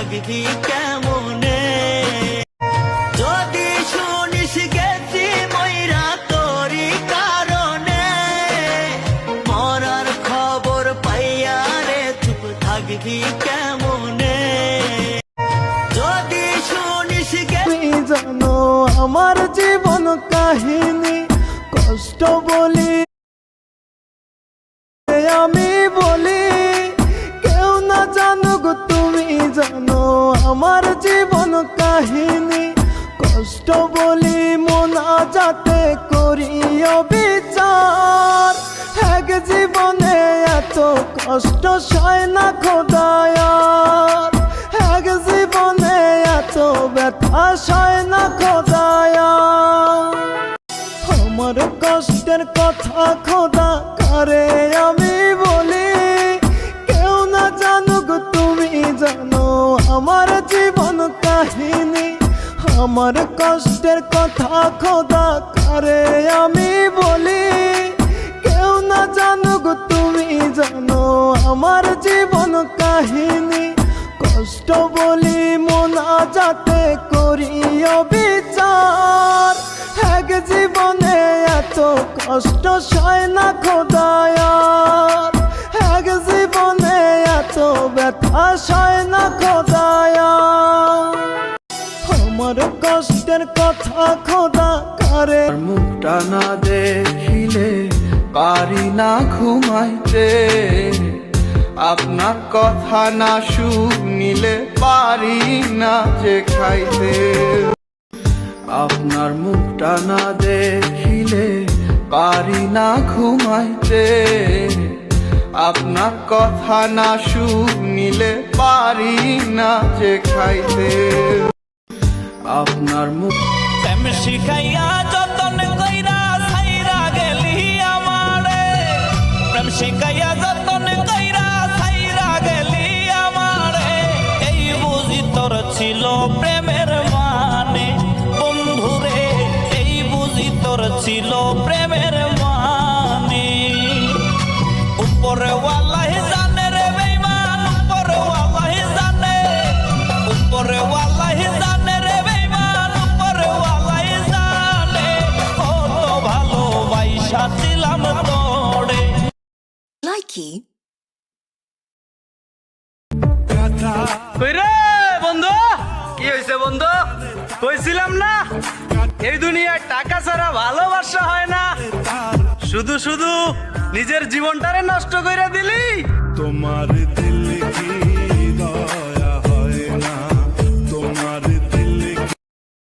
থাকবি কেমনে? যদি শুনিস গেছি মইরা তোরই কারণে, মরার খবর পাইয়া রে চুপ থাকবি কেমনে? যদি শুনিস তুমি জানো আমার জীবন কাহিনী, কষ্ট বলি আমি বলি, কেউ না জানুক তুমি জানো আমার জীবন কাহিনী। কষ্ট বলি মোনাজাতে করিও বিচার, এক জীবনে এত কষ্ট সয় না খোদায়ার, এক জীবনে এত ব্যথা সয় না খোদায়ার। আমার কষ্টের কথা খোদা কারে আমি বলি, কেউ না জানুক তুমি জানো আমার জীবন কাহিনী। আমার কষ্টের কথা খোদা কারে আমি বলি, কেউ না জানুক তুমি জানো আমার জীবন কাহিনী। কষ্ট বলি মোনাজাতে করিও বিচার, এক জীবনে এত কষ্ট সয় না খোদায়ার, এক জীবনে এত ব্যথা সয় না খোদায়ার। আমার কষ্টের কথা খোদা কারে মুখটা না দেখিলে পারি না ঘুমাইতে, আপনার কথা না শুনিলে পারি না যে খাইতে। আপনার মুখটা না দেখিলে পারি না ঘুমাইতে, আপনার কথা না শুনিলে পারি না যে খাইতে। আপনার মুখ প্রেম শিখাইয়া যতন কইরা ছাইরা গেলি আমারে, প্রেম শিখাইয়া যতন কইরা ছাইরা গেলি আমারে। এই বুঝি তোর ছিল প্রেমের মানে বন্ধুরে, এই বুঝি তোর ছিল প্রেমের মানে। উপরে ওয়াল্লাহি জানে রে বেঈমান, উপরে ওয়াল্লাহি জানে, উপরে ওয়াল্লাহি জানে রে বেঈমান, উপরে ওয়াল্লাহি জানে। কত ভালোবাসা ছিলাম তোরে। Likey. কইরে বন্ধু, কি হয়েছে বন্ধু? কইছিলাম না এই দুনিয়ায় টাকা ছাড়া ভালোবাসা হয় না, শুধু শুধু নিজের জীবনটারে নষ্ট করে দিলি। তোমার দিল